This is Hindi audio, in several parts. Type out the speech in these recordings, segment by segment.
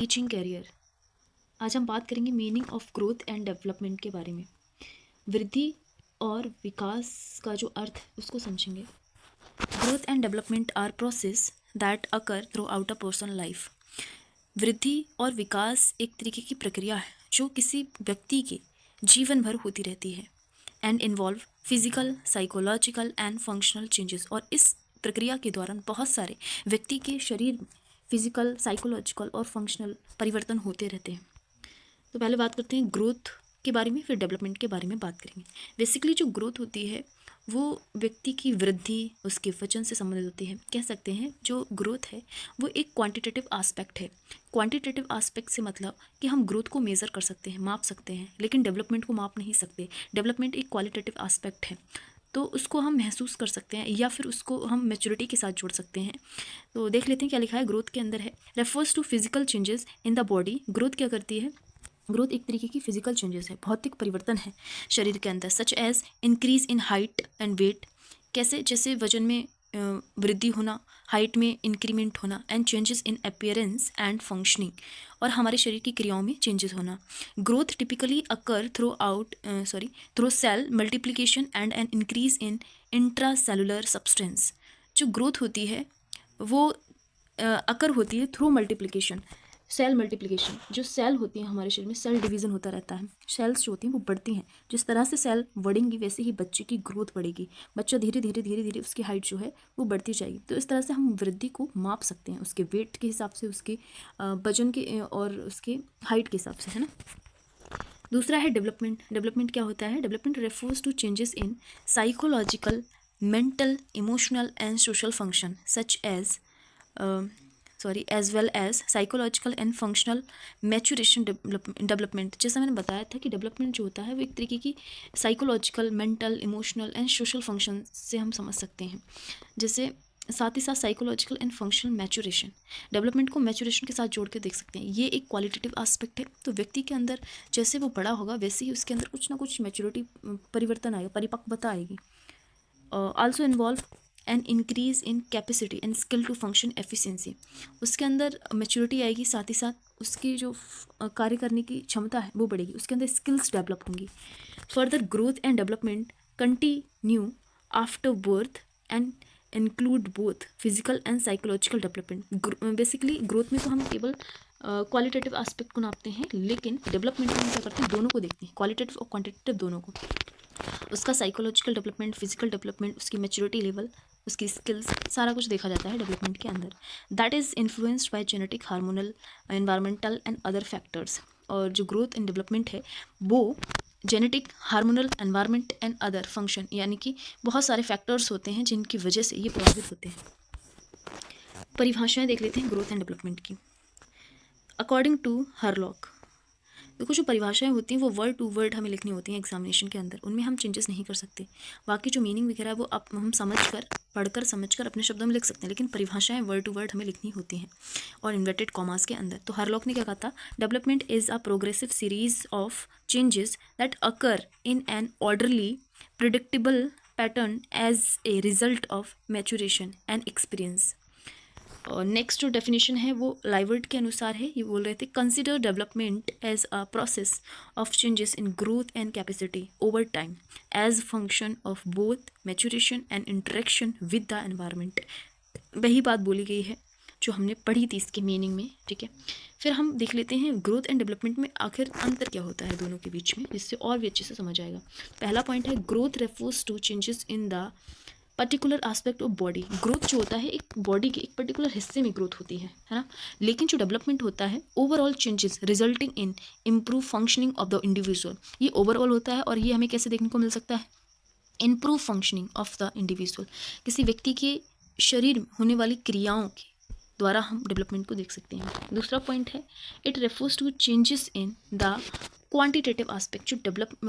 Teaching career. आज हम बात करेंगे meaning of growth and development के बारे में। वृद्धि और विकास का जो अर्थ है उसको समझेंगे। Growth and development are process that occur throughout a personal life. वृद्धि और विकास एक तरीके की प्रक्रिया है जो किसी व्यक्ति के जीवन भर होती रहती है and involve physical, psychological and functional changes. और इस प्रक्रिया के दौरान बहुत सारे व्यक्ति के शरीर में फिजिकल, साइकोलॉजिकल और फंक्शनल परिवर्तन होते रहते हैं। तो पहले बात करते हैं ग्रोथ के बारे में, फिर डेवलपमेंट के बारे में बात करेंगे। बेसिकली जो ग्रोथ होती है वो व्यक्ति की वृद्धि, उसके वजन से संबंधित होती है। कह सकते हैं जो ग्रोथ है वो एक क्वांटिटेटिव आस्पेक्ट है। क्वांटिटेटिव आस्पेक्ट से मतलब कि हम ग्रोथ को मेज़र कर सकते हैं, माप सकते हैं, लेकिन डेवलपमेंट को माप नहीं सकते। डेवलपमेंट एक क्वालिटेटिव आस्पेक्ट है, तो उसको हम महसूस कर सकते हैं या फिर उसको हम मैच्योरिटी के साथ जोड़ सकते हैं। तो देख लेते हैं क्या लिखा है ग्रोथ के अंदर है। Refers to physical changes in the body. Growth क्या करती है? ग्रोथ एक तरीके की फिजिकल चेंजेस है, भौतिक परिवर्तन है शरीर के अंदर। Such as increase in height and weight. कैसे? जैसे वजन में वृद्धि होना, हाइट में इंक्रीमेंट होना, and changes in appearance and functioning, और हमारे शरीर की क्रियाओं में चेंजेस होना। Growth typically occur through cell multiplication and an increase in intracellular substance. जो ग्रोथ होती है वो अकर होती है थ्रू मल्टीप्लिकेशन, सेल मल्टीप्लिकेशन। जो सेल होती हैं हमारे शरीर में, सेल डिवीज़न होता रहता है, सेल्स जो होती हैं वो बढ़ती हैं। जिस तरह से सेल बढ़ेंगी वैसे ही बच्चे की ग्रोथ बढ़ेगी। बच्चा धीरे धीरे धीरे धीरे उसकी हाइट जो है वो बढ़ती जाएगी। तो इस तरह से हम वृद्धि को माप सकते हैं, उसके वेट के हिसाब से, उसके वजन के और उसके हाइट के हिसाब से, है ना। दूसरा है डेवलपमेंट। डेवलपमेंट क्या होता है? Development refers to changes in psychological, mental, emotional and social function such as as well as psychological and functional maturation development। जैसा मैंने बताया था कि डेवलपमेंट जो होता है वो एक तरीके की psychological, mental, emotional and social function से हम समझ सकते हैं। जैसे साथ ही साथ psychological and functional maturation, development को मैचुरेशन के साथ जोड़ के देख सकते हैं। ये एक क्वालिटेटिव आस्पेक्ट है। तो व्यक्ति के अंदर जैसे वो बड़ा होगा वैसे ही उसके अंदर कुछ ना कुछ मैच्योरिटी, परिवर्तन आएगा, परिपक्वता आएगी। Also involve an increase in capacity and skill to function efficiency. उसके अंदर मैच्योरिटी आएगी, साथ ही साथ उसकी जो कार्य करने की क्षमता है वो बढ़ेगी, उसके अंदर स्किल्स डेवलप होंगी। Further growth and development continue after birth and include both physical and psychological development. Basically growth में तो हम केवल क्वालिटेटिव एस्पेक्ट को नापते हैं, लेकिन डेवलपमेंट में हम क्या करते हैं, दोनों को देखते हैं, क्वालिटेटिव और क्वांटिटेटिव दोनों को। उसका साइकोलॉजिकल डेवलपमेंट, फिजिकल डेवलपमेंट, उसकी मैच्योरिटी लेवल, उसकी स्किल्स, सारा कुछ देखा जाता है डेवलपमेंट के अंदर। That is influenced by genetic, hormonal, environmental and other factors. और जो ग्रोथ एंड डेवलपमेंट है वो genetic, hormonal, environment and other function, यानी कि बहुत सारे फैक्टर्स होते हैं जिनकी वजह से ये प्रभावित होते हैं। परिभाषाएं देख लेते हैं ग्रोथ एंड डेवलपमेंट की। अकॉर्डिंग टू हरलॉक, देखो जो परिभाषाएं होती हैं वो वर्ड टू वर्ड हमें लिखनी होती हैं एग्जामिनेशन के अंदर, उनमें हम चेंजेस नहीं कर सकते। बाकी जो मीनिंग वगैरह है वो हम समझकर, पढ़कर, समझकर अपने शब्दों में लिख सकते हैं, लेकिन परिभाषाएं वर्ड टू वर्ड हमें लिखनी होती हैं और इन्वर्टेड कॉमास के अंदर। तो हरलॉक ने क्या कहा था? Development is a progressive series of changes that occur in an orderly, predictable pattern as a result of maturation and experience. और नेक्स्ट जो डेफिनेशन है वो लाइवर्ट के अनुसार है। ये बोल रहे थे, consider development as a process of changes in growth and capacity over time as function of both maturation and interaction with the environment. वही बात बोली गई है जो हमने पढ़ी थी इसके मीनिंग में, ठीक है। फिर हम देख लेते हैं ग्रोथ एंड डेवलपमेंट में आखिर अंतर क्या होता है दोनों के बीच में, जिससे और भी अच्छे से समझ आएगा। पहला पॉइंट है, growth refers to changes in the particular aspect of body. Growth जो होता है एक बॉडी के एक पर्टिकुलर हिस्से में ग्रोथ होती है ना। लेकिन जो डेवलपमेंट होता है, overall changes resulting in improve functioning of the individual. ये ओवरऑल होता है और ये हमें कैसे देखने को मिल सकता है? Improve functioning of the individual, किसी व्यक्ति के शरीर में होने वाली क्रियाओं के द्वारा हम डेवलपमेंट को देख सकते हैं। दूसरा पॉइंट है, it refers to changes in the quantitative aspect.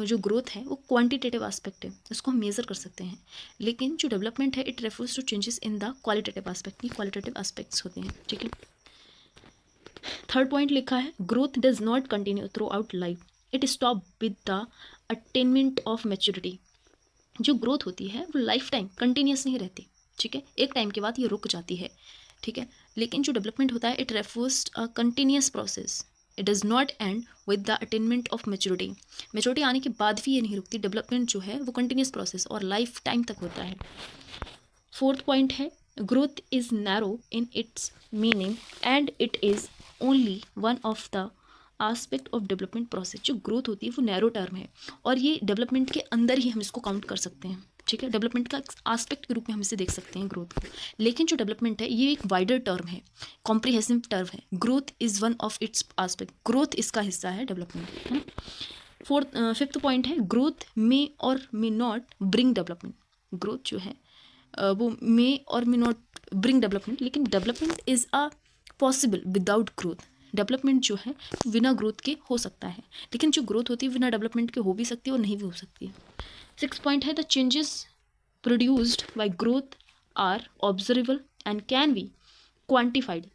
जो ग्रोथ है वो क्वांटिटेटिव एस्पेक्ट है, उसको हम मेजर कर सकते हैं। लेकिन जो डेवलपमेंट है, it refers to changes in the qualitative aspect. ये क्वालिटेटिव एस्पेक्ट्स होते हैं, ठीक है। थर्ड पॉइंट लिखा है, growth does not continue throughout life, it stop with the attainment of maturity. जो ग्रोथ होती है वो लाइफ टाइम कंटिन्यूस नहीं रहती, ठीक है। एक टाइम के बाद ये रुक जाती है, ठीक है। लेकिन जो डेवलपमेंट होता है it refers a continuous process, it does not and with the attainment of maturity. Maturity आने के बाद भी ये नहीं रुकती, डेवलपमेंट जो है वो कंटिन्यूस प्रोसेस और लाइफ टाइम तक होता है। फोर्थ पॉइंट है growth is narrow in its meaning and it is only one of the aspect of development process. जो ग्रोथ होती है वो नैरो टर्म है और ये डेवलपमेंट के अंदर ही हम इसको काउंट कर सकते हैं, ठीक है। डेवलपमेंट का आस्पेक्ट के रूप में हम इसे देख सकते हैं ग्रोथ को, लेकिन जो डेवलपमेंट है ये एक वाइडर टर्म है, कॉम्प्रिहेंसिव टर्म है। Growth is one of its aspect, growth इसका हिस्सा है डेवलपमेंट, है ना। फिफ्थ पॉइंट है ग्रोथ मे और may not bring development. Growth जो है वो मे और मे नॉट ब्रिंग डेवलपमेंट, लेकिन development is a possible without growth. Development जो है बिना ग्रोथ के हो सकता है, लेकिन जो ग्रोथ होती है बिना डेवलपमेंट के हो भी सकती है और नहीं भी हो सकती है। सिक्स पॉइंट है the changes produced by growth are observable and can be quantified.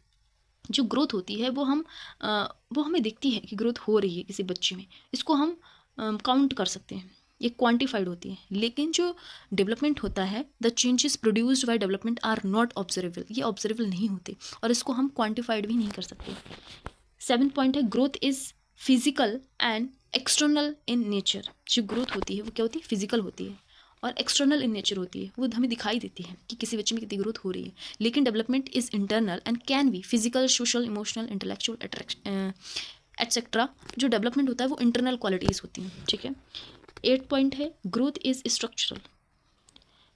जो ग्रोथ होती है वो हमें दिखती है कि ग्रोथ हो रही है किसी बच्चे में, इसको हम काउंट कर सकते हैं, ये क्वांटिफाइड होती है। लेकिन जो डेवलपमेंट होता है the changes produced by development are not observable, ये ऑब्जर्वेबल नहीं होते और इसको हम क्वांटिफाइड भी नहीं कर सकते। सेवन्थ पॉइंट है growth is physical and external in nature. जो ग्रोथ होती है वो क्या होती है, फिजिकल होती है और एक्सटर्नल इन नेचर होती है, वो हमें दिखाई देती है कि किसी बच्चे में कितनी ग्रोथ हो रही है। लेकिन development is internal and can B physical, social, emotional, intellectual etcetera. जो डेवलपमेंट होता है वो इंटरनल क्वालिटीज़ होती हैं, ठीक है। 8 पॉइंट है ग्रोथ इज स्ट्रक्चरल।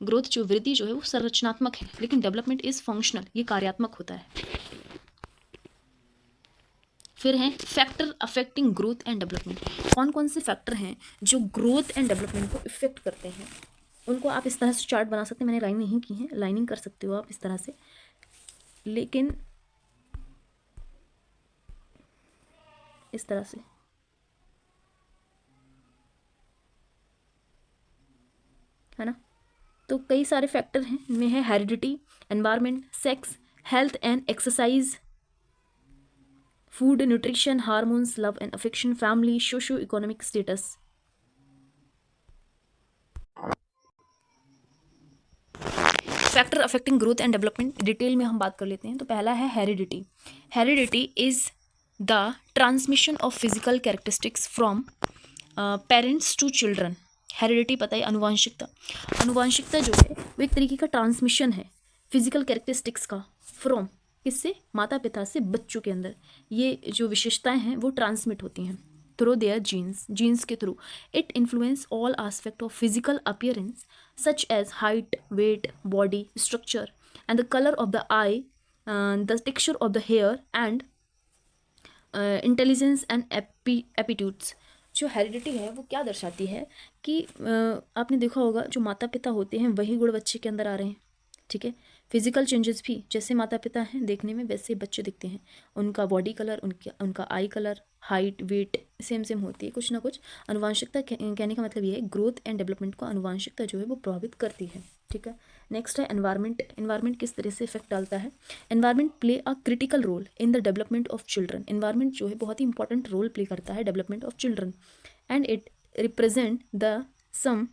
ग्रोथ जो वृद्धि जो है वो संरचनात्मक है, लेकिन डेवलपमेंट इज फंक्शनल, ये कार्यात्मक होता है। फिर हैं factor affecting growth and development. कौन कौन से फैक्टर हैं जो ग्रोथ एंड डेवलपमेंट को इफेक्ट करते हैं, उनको आप इस तरह से चार्ट बना सकते हैं। मैंने लाइन नहीं की है, लाइनिंग कर सकते हो आप इस तरह से, लेकिन इस तरह से, है ना। तो कई सारे फैक्टर हैं, इनमें है heredity, environment, sex, health and exercise, food, nutrition, hormones, love and affection, family, socio economic status. Factor affecting growth and development detail में हम बात कर लेते हैं। तो पहला है heredity. Heredity is the transmission of physical characteristics from parents to children. Heredity पता है, अनुवांशिकता। अनुवांशिकता जो है वो एक तरीके का ट्रांसमिशन है फिजिकल कैरेक्टरिस्टिक्स का, फ्रॉम किससे, माता पिता से बच्चों के अंदर। ये जो विशेषताएं हैं वो ट्रांसमिट होती हैं थ्रू देयर जीन्स, जीन्स के through. It influence all aspect of physical appearance such as height, weight, body structure, and the color of the eye, the texture of the hair, and intelligence and aptitudes। जो हेरिडिटी है वो क्या दर्शाती है कि आपने देखा होगा जो माता पिता होते हैं वही गुण बच्चे के अंदर आ रहे हैं, ठीक है। फिजिकल चेंजेस भी जैसे माता पिता हैं देखने में वैसे बच्चे दिखते हैं, उनका बॉडी कलर, उनका आई colour, height, weight same same होती है, कुछ ना कुछ। अनुवांशिकता कहने का मतलब ये है ग्रोथ एंड डेवलपमेंट को अनुवांशिकता जो है वो प्रभावित करती है, ठीक है। नेक्स्ट है एनवायरनमेंट। एनवायरनमेंट किस तरह से इफेक्ट डालता है। Environment play a critical role in the development of children. Environment जो है बहुत ही इंपॉर्टेंट रोल प्ले करता है development of children and it represent the sum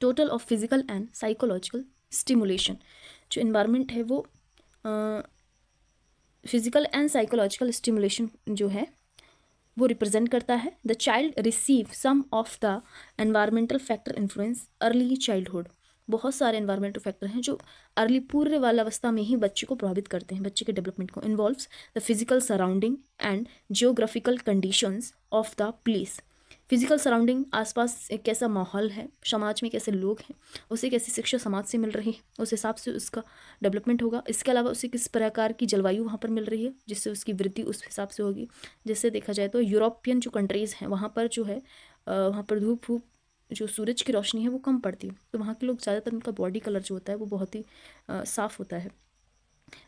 total of physical and psychological stimulation. जो इन्वायरमेंट है वो फिजिकल एंड साइकोलॉजिकल स्टिमुलेशन जो है वो रिप्रेजेंट करता है। The child receive some of the environmental factor influence early childhood. बहुत सारे एनवायरमेंटल फैक्टर हैं जो अर्ली पूर्व बाल्यावस्था में ही बच्चे को प्रभावित करते हैं, बच्चे के डेवलपमेंट को। Involves the physical surrounding and geographical conditions of the place. Physical surrounding, आसपास एक कैसा माहौल है, समाज में कैसे लोग हैं, उसे कैसी शिक्षा समाज से मिल रही है, उस हिसाब से उसका डेवलपमेंट होगा। इसके अलावा उसे किस प्रकार की जलवायु वहाँ पर मिल रही है जिससे उसकी वृद्धि उस हिसाब से होगी। जैसे देखा जाए तो यूरोपियन जो कंट्रीज़ हैं वहाँ पर जो है वहाँ पर धूप वूप जो सूरज की रोशनी है वो कम पड़ती है, तो वहाँ के लोग ज़्यादातर उनका बॉडी कलर जो होता है वो बहुत ही साफ़ होता है।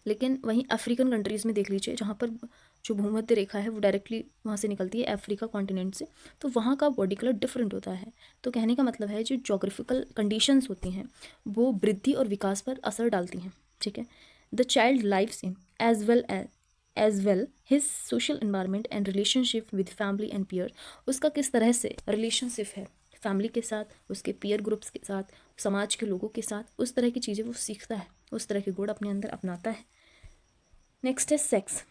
लेकिन वहीं अफ्रीकन कंट्रीज़ में देख लीजिए जहाँ पर जो भूमध्य रेखा है वो डायरेक्टली वहाँ से निकलती है अफ्रीका कॉन्टिनेंट से, तो वहाँ का बॉडी कलर डिफरेंट होता है। तो कहने का मतलब है जो जोग्राफिकल कंडीशंस होती हैं वो वृद्धि और विकास पर असर डालती हैं, ठीक है। The child lives in as well his social environment and relationship with family and peer. उसका किस तरह से रिलेशनशिप है फैमिली के साथ, उसके पीयर ग्रुप्स के साथ, समाज के लोगों के साथ, उस तरह की चीज़ें वो सीखता है, उस तरह के गुण अपने अंदर अपनाता है। नेक्स्ट है sex.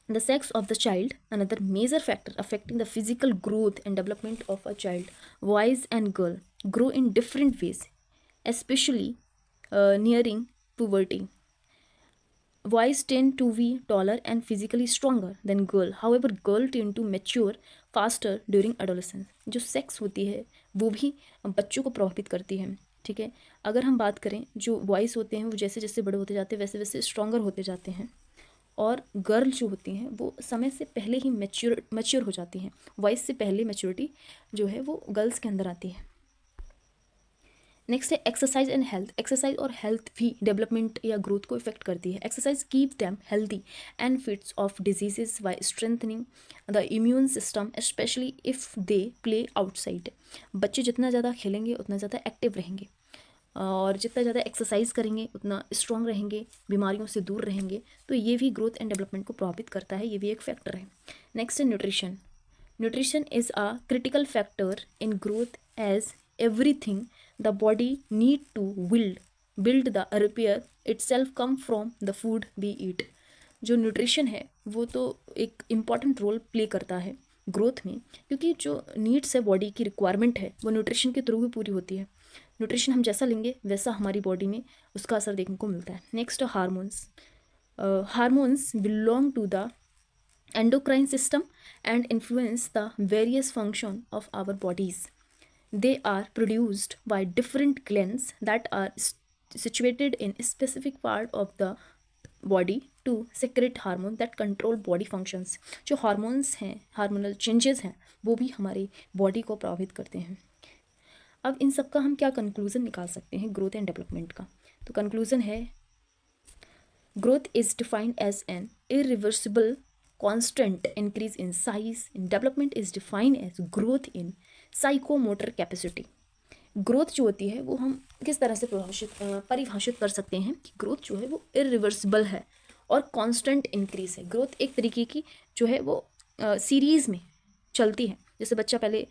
The sex of the child, another major factor affecting the physical growth and development of a child. Boys and girl grow in different ways, especially nearing puberty. Boys tend to be taller and physically stronger than girl. However, girl tend to mature faster during adolescence. जो सेक्स होती है वो भी बच्चों को प्रभावित करती है. ठीक है, अगर हम बात करें जो बॉयज़ होते हैं वो जैसे जैसे बड़े होते जाते हैं वैसे वैसे स्ट्रॉन्गर होते जाते हैं, और गर्ल जो होती हैं वो समय से पहले ही मैच्योर हो जाती हैं. वॉइस से पहले मैच्योरिटी जो है वो गर्ल्स के अंदर आती है. नेक्स्ट है एक्सरसाइज एंड हेल्थ. एक्सरसाइज और हेल्थ भी डेवलपमेंट या ग्रोथ को इफेक्ट करती है. Exercise keep them healthy and fits of diseases bye strengthening the immune system, specially if they play outside. बच्चे जितना ज़्यादा खेलेंगे उतना ज़्यादा एक्टिव रहेंगे, और जितना ज़्यादा एक्सरसाइज करेंगे उतना स्ट्रॉन्ग रहेंगे, बीमारियों से दूर रहेंगे. तो ये भी ग्रोथ एंड डेवलपमेंट को प्रभावित करता है, ये भी एक फैक्टर है. नेक्स्ट है nutrition. Nutrition is a critical factor in growth as everything the body need to build the repair itself come from the food we eat. जो न्यूट्रिशन है वो तो एक इम्पॉर्टेंट रोल प्ले करता है ग्रोथ में, क्योंकि जो नीड्स है बॉडी की रिक्वायरमेंट है वो न्यूट्रिशन के थ्रू ही पूरी होती है. न्यूट्रिशन हम जैसा लेंगे वैसा हमारी बॉडी में उसका असर देखने को मिलता है. Next hormones. Hormones belong to the endocrine system and influence the various function of our bodies. They are produced by different glands that are situated in a specific part of the body to secrete hormone that control body functions. जो हार्मोन्स हैं, हार्मोनल चेंजेस हैं, वो भी हमारी बॉडी को प्रभावित करते हैं. अब इन सब का हम क्या कंक्लूजन निकाल सकते हैं ग्रोथ एंड डेवलपमेंट का? तो कंक्लूजन है growth is defined as an irreversible constant increase in size. In development is defined as growth in psychomotor capacity. Growth जो होती है वो हम किस तरह से परिभाषित कर सकते हैं कि ग्रोथ जो है वो इरिवर्सिबल है और कांस्टेंट इंक्रीज है. ग्रोथ एक तरीके की जो है वो सीरीज़ में चलती है. जैसे बच्चा पहले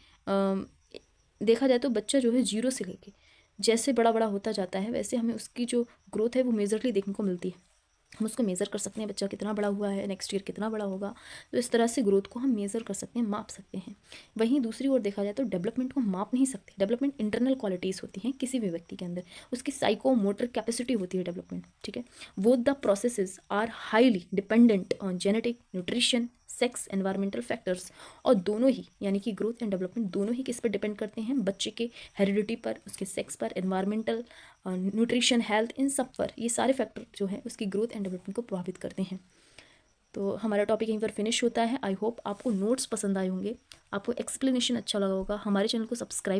देखा जाए तो बच्चा जो है 0 से लेके जैसे बड़ा बड़ा होता जाता है वैसे हमें उसकी जो ग्रोथ है वो मेजरली देखने को मिलती है. हम उसको मेज़र कर सकते हैं बच्चा कितना बड़ा हुआ है, नेक्स्ट ईयर कितना बड़ा होगा. तो इस तरह से ग्रोथ को हम मेज़र कर सकते हैं, माप सकते हैं. वहीं दूसरी ओर देखा जाए तो डेवलपमेंट को हम माप नहीं सकते. डेवलपमेंट इंटरनल क्वालिटीज़ होती हैं किसी भी व्यक्ति के अंदर, उसकी साइको मोटर कैपेसिटी होती है डेवलपमेंट. ठीक है, both the processes are highly dependent on genetic, nutrition, sex, environmental factors. और दोनों ही यानी कि ग्रोथ एंड डेवलपमेंट दोनों ही किस पर डिपेंड करते हैं? बच्चे के हेरिडिटी पर, उसके सेक्स पर, एनवायरमेंटल, न्यूट्रिशन, हेल्थ, इन सब पर. ये सारे फैक्टर जो हैं उसकी ग्रोथ एंड डेवलपमेंट को प्रभावित करते हैं. तो हमारा टॉपिक यहीं पर फिनिश होता है. आई होप आपको नोट्स पसंद आए होंगे, आपको एक्सप्लेनेशन अच्छा लगा होगा. हमारे चैनल को सब्सक्राइब